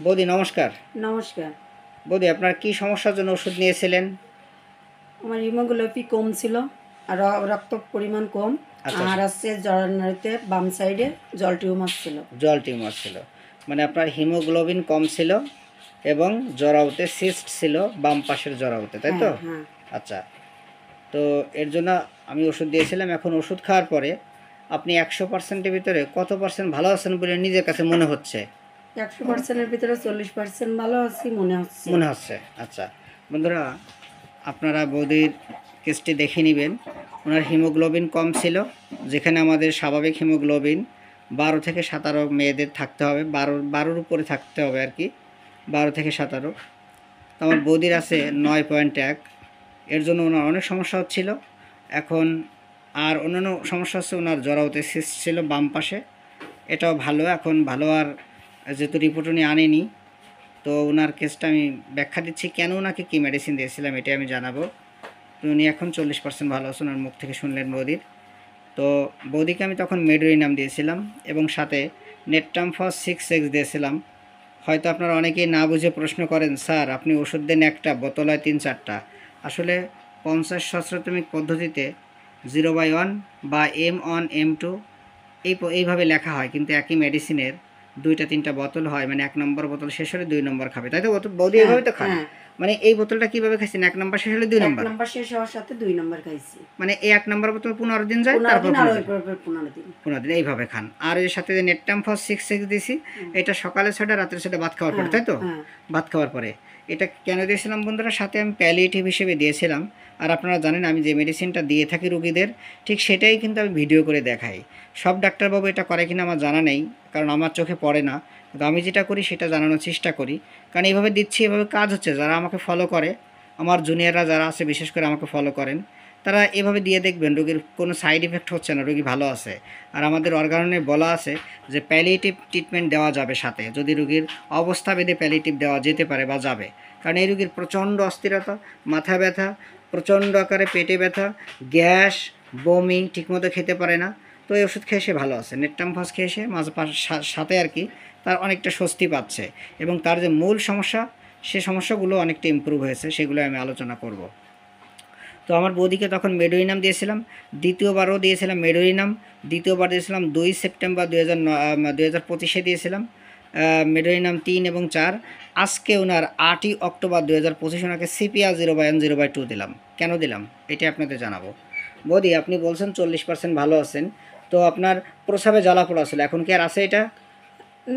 বৌদি নমস্কার। নমস্কার। বৌদি আপনার কি সমস্যার জন্য ওষুধ নিয়েছিলেন? আমার হিমোগ্লোবিন কম ছিল, আর রক্ত পরিমাণ কম। আচ্ছা, আর হচ্ছে জরায়ুতে বাম সাইডে জল টিউমার ছিল। জল টিউমার ছিল, মানে আপনার হিমোগ্লোবিন কম ছিল এবং জরাউতে সিস্ট ছিল বাম পাশের জরাউতে, তাই হ্যাঁ তো? হ্যাঁ। আচ্ছা, তো এর জন্য আমি ওষুধ দিয়েছিলাম। এখন ওষুধ খাওয়ার পরে আপনি 100%-এর ভিতরে কত পার্সেন্ট ভালো আছেন বলে নিজের কাছে মনে হচ্ছে? 100%-এর ভিতরে 40% ভালো আছি মনে হচ্ছে। মনে হচ্ছে। আচ্ছা বন্ধুরা, আপনারা বৌদির কেসটি দেখে নেবেন। ওনার হিমোগ্লোবিন কম ছিল, যেখানে আমাদের স্বাভাবিক হিমোগ্লোবিন 12 থেকে 17 মেয়েদের থাকতে হবে, 12-12-র উপরে থাকতে হবে আর কি, 12 থেকে 17। তো আমার বৌদির আছে 9.1। এর জন্য ওনার অনেক সমস্যা হচ্ছিল। এখন আর অন্যান্য সমস্যা হচ্ছে, ওনার জরাউতে সিস্ট ছিল বাম পাশে, এটাও ভালো। এখন ভালো, আর যেহেতু রিপোর্ট উনি আনেনি, তো ওনার কেসটা আমি ব্যাখ্যা দিচ্ছি, কেন ওনাকে কী মেডিসিন দিয়েছিলাম এটাই আমি জানাবো। তো উনি এখন 40% ভালো আছে, ওনার মুখ থেকে শুনলেন বৌদির। তো বৌদিকে আমি তখন মেডোরিনাম দিয়েছিলাম এবং সাথে নেটটামফস 6X দিয়েছিলাম। হয়তো আপনারা অনেকেই না বুঝে প্রশ্ন করেন, স্যার আপনি ওষুধ দেন একটা, বোতল হয় 3-4টা। আসলে 50 সহস্রতমিক পদ্ধতিতে 0/1 বা M1 M2 এইভাবে লেখা হয়, কিন্তু একই মেডিসিনের 2-3টা বোতল হয়। মানে 1 নম্বর বোতল শেষ হলে 2 নম্বর খাবে, তাই তো? বৌদি হ্যাঁ এভাবে তো খান। হ্যাঁ। মানে এই বোতলটা কীভাবে খাইছেন? 1 নম্বর শেষ হলে 2 1 নম্বর, নম্বর শেষ হওয়ার সাথে 2 নম্বর খাইছি। মানে এই 1 নম্বর বোতল 15 দিন যায়, 15 তারপর দিন, আর 15 ওই দিন, পর 15 দিন। 15 দিন এইভাবে খান। আর এর সাথে যে নেটটামফস 6X দিয়েছি, এটা সকালে 6টা রাত্রে 6টা ভাত খাওয়ার পরে, হ্যাঁ তাই তো? হ্যাঁ। ভাত খাওয়ার পরে। এটা কেন দিয়েছিলাম বন্ধুরা? সাথে আমি প্যালিয়েটিভ হিসেবে দিয়েছিলাম। আর আপনারা জানেন আমি যে মেডিসিনটা দিয়ে থাকি রোগীদের, ঠিক সেটাই কিন্তু আমি ভিডিও করে দেখাই। সব ডাক্তারবাবু এটা করে কিনা আমার জানা নেই, কারণ আমার চোখে পড়ে না, কিন্তু আমি যেটা করি সেটা জানানোর চেষ্টা করি। কারণ এইভাবে দিচ্ছি, এভাবে কাজ হচ্ছে। যারা আমাকে ফলো করে, আমার জুনিয়ররা যারা আছে বিশেষ করে আমাকে ফলো করেন, তারা এভাবে দিয়ে দেখবেন রোগীর কোনো সাইড ইফেক্ট হচ্ছে না, রোগী ভালো আছে। আর আমাদের অর্গাননে বলা আছে যে প্যালিয়েটিভ ট্রিটমেন্ট দেওয়া যাবে সাথে, যদি রোগীর অবস্থা ভেদে প্যালিয়েটিভ দেওয়া যেতে পারে বা যাবে। কারণ এই রোগীর প্রচণ্ড অস্থিরতা, মাথা ব্যথা, প্রচণ্ড আকারে পেটে ব্যথা, গ্যাস, বমি, ঠিকমতো খেতে পারে না। তো এই ওষুধ খেয়ে সে ভালো আছে, নেটটামফস খেয়ে সে মাঝে সাথে আর কি তার অনেকটা স্বস্তি পাচ্ছে, এবং তার যে মূল সমস্যা, সে সমস্যাগুলো অনেকটা ইমপ্রুভ হয়েছে, সেগুলো আমি আলোচনা করব। তো আমার বৌদিকে তখন মেডোরিনাম দিয়েছিলাম, দ্বিতীয়বারও দিয়েছিলাম মেডোরিনাম। দ্বিতীয়বার দিয়েছিলাম 2 সেপ্টেম্বর 2025 দিয়েছিলাম মেডোরিনাম 3 এবং 4। আজকে ওনার 8ই অক্টোবর 2025 ওনাকে সিপিআর 0/1 0/2 দিলাম। কেন দিলাম এটা আপনাদের জানাবো। বৌদি আপনি বলছেন 40% ভালো আছেন, তো আপনার প্রস্রাবে জ্বালা পোড়া ছিল, এখন কি আর আছে এটা?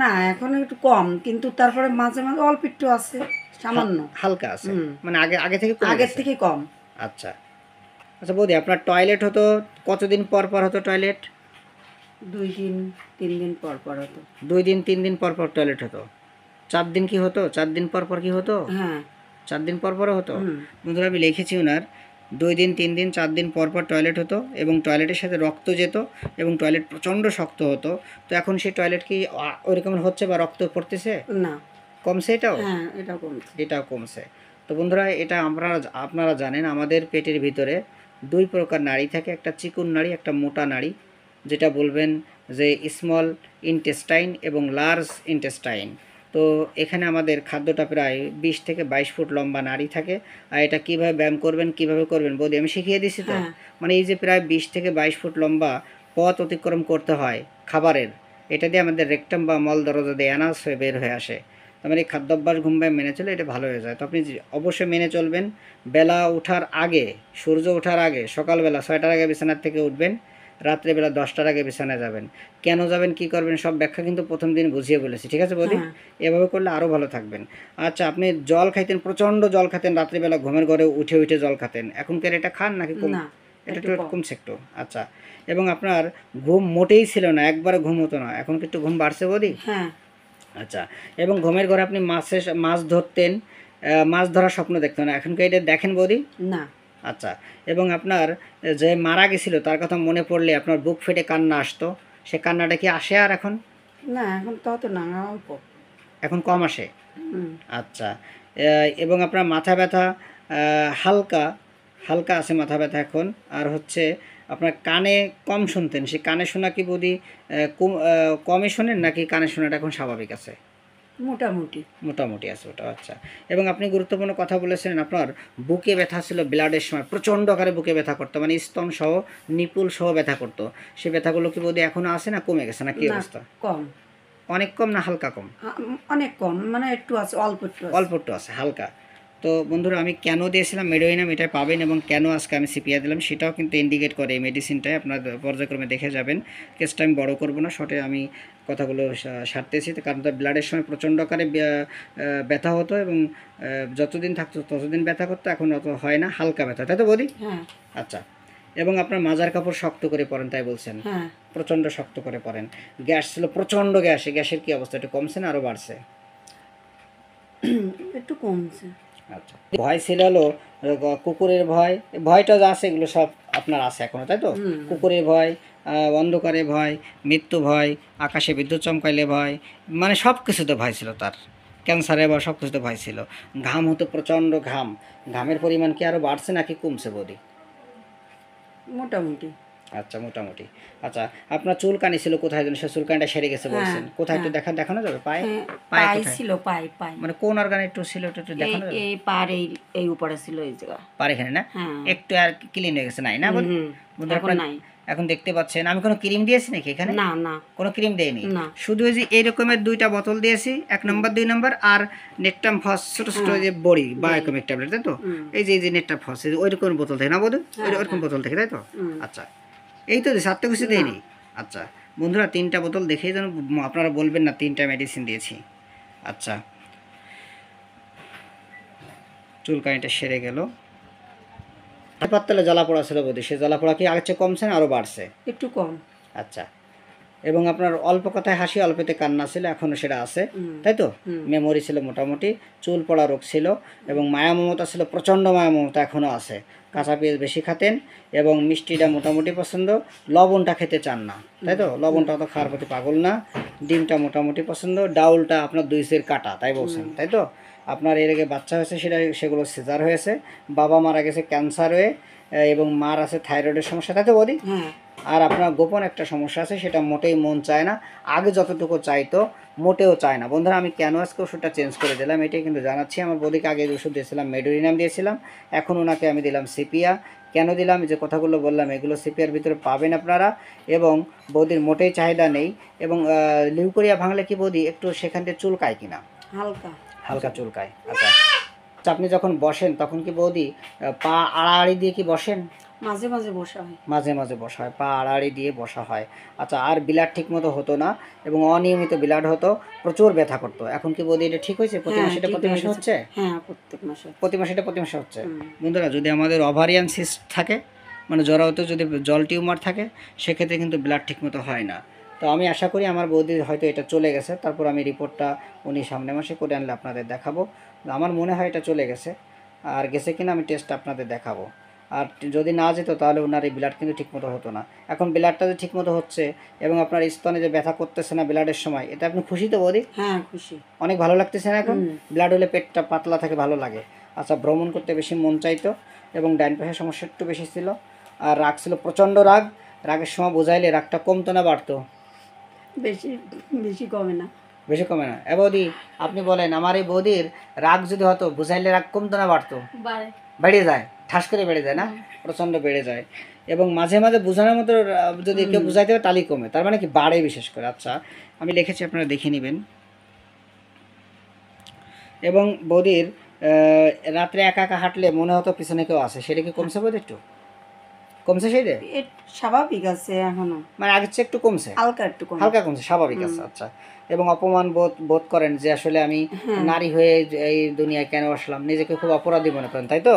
না, এখন একটু কম, কিন্তু তারপরে মাঝে মাঝে অল্প একটু আছে, সামান্য। হালকা আছে, হুম। মানে আগে আগে থেকে কমে আগের গেছে। থেকে কম। আচ্ছা আচ্ছা বৌদি, আপনার টয়লেট হতো কতদিন পর পর হতো টয়লেট? 2 দিন 3 দিন পর পর হতো। 2 দিন 3 দিন পর পর টয়লেট হতো। 4 দিন কি হতো? 4 দিন পর পর কি হতো? হ্যাঁ। 4 দিন পর পরও হতো। হুম। বন্ধুরা আমি লিখেছি ওনার 2 দিন 3 দিন 4 দিন পর পর টয়লেট হতো, এবং টয়লেটের সাথে রক্ত যেত, এবং টয়লেট প্রচণ্ড শক্ত হতো। তো এখন সেই টয়লেট কি ওইরকম হচ্ছে বা রক্ত পড়তেছে? না। কমছে এটাও? হ্যাঁ, এটাও কমছে। এটাও কমছে। তো বন্ধুরা এটা আপনারা জানেন আমাদের পেটের ভিতরে 2 প্রকার নাড়ি থাকে, একটা চিকন নাড়ি, একটা মোটা নাড়ি, যেটা বলবেন যে স্মল ইন্টেস্টাইন এবং লার্জ ইন্টেস্টাইন। তো এখানে আমাদের খাদ্যটা প্রায় 20 থেকে 22 ফুট লম্বা নাড়ি থাকে। আর এটা কীভাবে ব্যায়াম করবেন, কীভাবে করবেন বৌদি আমি শিখিয়ে দিছি তো। হ্যাঁ। মানে এই যে প্রায় 20 থেকে 22 ফুট লম্বা পথ অতিক্রম করতে হয় খাবারের, এটা দিয়ে আমাদের রেকটাম বা মল দরজা দিয়ে অ্যানাস হয়ে বের হয়ে আসে। আমার এই খাদ্যাভ্যাস ঘুম ব্যায়াম মেনে চলে এটা ভালো হয়ে যায়। তো আপনি অবশ্যই মেনে চলবেন। বেলা ওঠার আগে, সূর্য ওঠার আগে, সকালবেলা 6টার আগে বিছানার থেকে উঠবেন, রাত্রেবেলা 10টার আগে বিছানায় যাবেন। কেন যাবেন, কি করবেন, সব ব্যাখ্যা কিন্তু প্রথম দিন বুঝিয়ে বলেছি, ঠিক আছে বৌদি? হ্যাঁ। এভাবে করলে আরও ভালো থাকবেন। আচ্ছা আপনি জল খাইতেন, প্রচণ্ড জল খেতেন, রাত্রিবেলা ঘুমের ঘরে উঠে উঠে জল খেতেন, এখনকার এটা খান নাকি কম? না, এটা একটু একটু কম। কমছে একটু। আচ্ছা, এবং আপনার ঘুম মোটেই ছিল না, একবারে ঘুম হতো না, এখন কি একটু ঘুম বাড়ছে বৌদি? হ্যাঁ। আচ্ছা, এবং ঘুমের ঘরে আপনি মাছ ধরতেন, মাছ ধরার স্বপ্ন দেখতেন, এখন কি এটা দেখেন বৌদি? না। আচ্ছা, এবং আপনার যে মারা গেছিল তার কথা মনে পড়লে আপনার বুক ফেটে কান্না আসতো, সে কান্নাটা কি আসে আর এখন? না, এখন তো অত না, অল্প। এখন কম আসে। হুম। আচ্ছা, এবং আপনার মাথা ব্যথা হালকা হালকা আছে মাথা ব্যথা এখন। আর হচ্ছে আপনার কানে কম শুনতেন, সে কানে শোনা কি বৌদি কমে শোনেন নাকি কানে শোনাটা এখন স্বাভাবিক আছে? মোটামুটি। মোটামুটি আছে ওটা, আচ্ছা। এবং আপনি গুরুত্বপূর্ণ কথা বলেছেন, আপনার বুকে ব্যথা ছিল ব্লাডের সময়, প্রচণ্ড আকারে বুকে ব্যথা করতো, মানে স্তন সহ নিপুল সহ ব্যথা করতো। সেই ব্যথাগুলো কি বোধহয় এখনও আছে না কমে গেছে না কি না, অবস্থা? কম। অনেক কম না হালকা কম? অনেক কম, মানে একটু আছে, অল্প একটু আছে। অল্প একটু আছে, হালকা। তো বন্ধুরা, আমি কেন দিয়েছিলাম মেডোইনাম এটা পাবেন, এবং কেন আজকে আমি সিপিয়া দিলাম সেটাও কিন্তু ইন্ডিকেট করে এই মেডিসিনটায়, আপনার পর্যায়ক্রমে দেখে যাবেন। কেসটা আমি বড় করব না, শর্টে আমি কথাগুলো সারতেছি। কারণ তার ব্লাডের সময় প্রচণ্ড আকারে ব্যথা হতো, এবং যতদিন থাকতো ততদিন ব্যথা করতো, এখন অত হয় না, হালকা ব্যথা, তাই তো বৌদি? হ্যাঁ। আচ্ছা। এবং আপনার মাজার কাপড় শক্ত করে পরেন তাই বলছেন? হ্যাঁ। প্রচণ্ড শক্ত করে পরেন। গ্যাস ছিল প্রচণ্ড, গ্যাসের কি অবস্থা, একটু কমছে না আরও বাড়ছে? একটু কমছে। আচ্ছা। ভয় ছিল হলো কুকুরের ভয়, ভয়টা যা আছে এগুলো সব আপনার আছে এখনো, তাই তো? কুকুরের ভয়, অন্ধকারে ভয়, মৃত্যু ভয়, আকাশে বিদ্যুৎ চমকাইলে ভয়, মানে সব কিছুতে ভয় ছিল তার। ক্যান্সারে ভয়, সব কিছুতে ভয় ছিল। ঘাম হতো প্রচণ্ড, ঘামের পরিমাণ কি আরও বাড়ছে নাকি কমছে বৌদি? মোটামুটি। আচ্ছা, মোটামুটি। আচ্ছা, আপনার চুলকানি ছিল কোথায় যেন, সে চুলকানিটা সেরে গেছে বলছেন, কোথায় একটু দেখানো যাবে? পায়ে? পায়ে পাই কোথায় ছিল, পাই পাই। মানে কোন অর্গানে একটু ছিল, একটু দেখানো যাবে? এই পার, এই উপরে ছিল, এই জায়গা পার এখানে না? হ্যাঁ। একটু আর ক্লিন হয়ে গেছে, নাই না বল? বন্ধুরা, এখন নাই। এখন দেখতে পাচ্ছেন আমি কোনো ক্রিম দিয়েছি নাকি এখানে? না না, কোনো ক্রিম দেয়নি, না। শুধু ওই যে এই রকমের দুইটা বোতল দিয়েছি, 1 নম্বর 2 নম্বর, আর নেকটাম ফস ছোট ছোট যে বড়ি বা এরকমের ট্যাবলেট, তাই তো? এই যে নেকটাম ফস ওই রকমের বোতল থেকে না বোধ, ওইরকম বোতল থেকে, তাই তো? আচ্ছা, এই তো সাতটা কিছু দেয়নি। আচ্ছা বন্ধুরা, 3টা বোতল দেখেই যেন আপনারা বলবেন না 3টা মেডিসিন দিয়েছি। আচ্ছা, চুলকানিটা সেরে গেল। পাততালে জ্বালা পোড়া ছিল বোধহয়, সে জ্বালা পোড়া কি আগের চেয়ে কমছে না আরও বাড়ছে? একটু কম। আচ্ছা। এবং আপনার অল্প কথায় হাসি অল্পতে কান্না ছিল, এখনও সেটা আছে, তাই তো? মেমোরি ছিল মোটামুটি, চুল পড়া রোগ ছিল, এবং মায়া মমতা ছিল, প্রচণ্ড মায়া মমতা এখনও আছে। কাঁচা পেঁয়াজ বেশি খাতেন, এবং মিষ্টিটা মোটামুটি পছন্দ, লবণটা খেতে চান না, তাই তো? লবণটা তো খাওয়ার প্রতি পাগল না। ডিমটা মোটামুটি পছন্দ, ডাউলটা আপনার 2 সের কাটা, তাই বলছেন, তাই তো? আপনার এর আগে বাচ্চা হয়েছে, সেগুলো সিজার হয়েছে, বাবা মারা গেছে ক্যান্সার হয়ে, এবং মার আছে থাইরয়েডের সমস্যা, তাই তো বলি? আর আপনার গোপন একটা সমস্যা আছে, সেটা মোটেই মন চায় না, আগে যতটুকু চাইতো মোটেও চায় না। বন্ধুরা, আমি কেন আজকে ওষুধটা চেঞ্জ করে দিলাম এটাই কিন্তু জানাচ্ছি। আমার বৌদিকে আগে ওষুধ দিয়েছিলাম মেডোরিনাম দিয়েছিলাম, এখন ওনাকে আমি দিলাম সিপিয়া। কেন দিলাম, যে কথাগুলো বললাম এগুলো সিপিয়ার ভিতরে পাবেন আপনারা, এবং বৌদির মোটেই চাহিদা নেই। এবং লিউকোরিয়া ভাঙলে কি বৌদি একটু সেখান থেকে চুলকায় কিনা? হালকা হালকা চুলকায়। আচ্ছা, আপনি যখন বসেন তখন কি বৌদি পা আড়াআড়ি দিয়ে কি বসেন? মাঝে মাঝে বসা হয়। মাঝে মাঝে বসা হয়, পা আড়াআড়ি দিয়ে বসা হয়। আচ্ছা, আর ব্লাড ঠিক মতো হতো না, এবং অনিয়মিত ব্লাড হতো, প্রচুর ব্যথা করতো। এখন কি বৌদি এটা ঠিক হয়েছে? প্রতি মাসে প্রতি মাসে হচ্ছে? হ্যাঁ, প্রত্যেক মাসে। প্রতি মাসে হচ্ছে। বন্ধুরা, যদি আমাদের ওভারিয়ান সিস্ট থাকে, মানে জরায়ুতে যদি জল টিউমার থাকে, সেক্ষেত্রে কিন্তু ব্লাড ঠিক মতো হয় না। তো আমি আশা করি আমার বৌদির হয়তো এটা চলে গেছে, তারপর আমি রিপোর্টটা উনি সামনে মাসে করে আনলে আপনাদের দেখাবো। আমার মনে হয় এটা চলে গেছে, আর গেছে কিনা আমি টেস্ট আপনাদের দেখাবো। আর যদি না যেত তাহলে ওনার এই ব্লাড কিন্তু ঠিকমতো হতো না। এখন ব্লাডটা যে ঠিকমতো হচ্ছে, এবং আপনার স্তনে যে ব্যথা করতেছে না ব্লাডের সময়, এটা আপনি খুশি তো বৌদি? হ্যাঁ, খুশি। অনেক ভালো লাগতেছে না এখন? ব্লাড হলে পেটটা পাতলা থাকে, ভালো লাগে। আচ্ছা, ভ্রমণ করতে বেশি মন চাইতো, এবং ডাইন পাশের সমস্যা একটু বেশি ছিল, আর রাগ ছিল প্রচণ্ড রাগ। রাগের সময় বোঝাইলে রাগটা কমতো না বাড়তো? বেশি বেশি কমে না। বেশি কমে না। বৌদি আপনি বলেন, আমার এই বৌদির রাগ যদি হতো, বুঝাইলে রাগ কমতো না বাড়তো? বেড়ে যায়, ঠাস করে বেড়ে যায় না? প্রচণ্ড বেড়ে যায়। এবং মাঝে মাঝে বোঝানোর মতো যদি কেউ বুঝাইতে হবে তাহলেই কমে, তার মানে কি বাড়ে বিশেষ করে। আচ্ছা, আমি লিখেছি, আপনারা দেখে নেবেন। এবং বৌদির রাত্রে একা একা হাঁটলে মনে হতো পিছনে কেউ আছে, সেটা কি কমছে বৌদি? একটু কমছে, সেইটা স্বাভাবিক আছে এখনো, মানে আগের চেয়ে একটু কমছে, হালকা কমছে, স্বাভাবিক আছে। আচ্ছা, এবং অপমান বোধ করেন যে আসলে আমি নারী হয়ে এই দুনিয়ায় কেন আসলাম, নিজেকে খুব অপরাধী মনে করেন, তাই তো?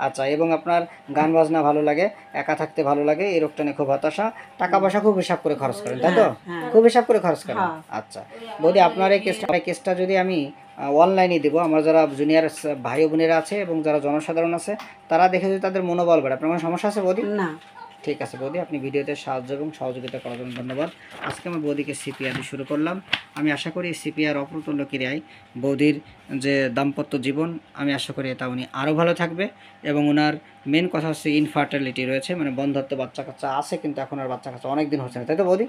আচ্ছা, এবং আপনার গান বাজনা ভালো লাগে, একা থাকতে ভালো লাগে, এই রোগটা নিয়ে খুব হতাশা, টাকা পয়সা খুব হিসাব করে খরচ করেন, তাই তো? খুব হিসাব করে খরচ করেন। আচ্ছা বৌদি, আপনার এই কেসটা যদি আমি অনলাইনে দেবো, আমার যারা জুনিয়র ভাই বোনেরা আছে এবং যারা জনসাধারণ আছে, তারা দেখে যদি তাদের মনোবল বাড়ে, আপনার কোনো সমস্যা আছে বৌদি? না। ঠিক আছে বৌদি, আপনি ভিডিওতে সাহায্য এবং সহযোগিতা করার জন্য ধন্যবাদ। আজকে আমার বৌদিকে সিপিআর দিয়ে শুরু করলাম। আমি আশা করি সিপিআর অপ্রতুল্য ক্রিয়ায় বৌদির যে দাম্পত্য জীবন, আমি আশা করি এটা উনি আরও ভালো থাকবে। এবং ওনার মেন কথা হচ্ছে ইনফার্টিলিটি রয়েছে, মানে বন্ধ্যত্ব, বাচ্চা কাচ্চা আছে, কিন্তু এখন আর বাচ্চা কাচ্চা অনেক দিন হচ্ছে না, তাই তো বৌদি?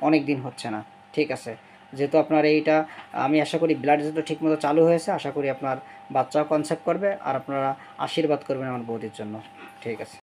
অনেক দিন হচ্ছে না। ঠিক আছে, যেহেতু আপনার এইটা আমি আশা করি ব্লাড যেহেতু ঠিকমতো চালু হয়েছে, আশা করি আপনার বাচ্চাও কনসেপ্ট করবে আর আপনারা আশীর্বাদ করবেন আমার বৌদির জন্য। ঠিক আছে।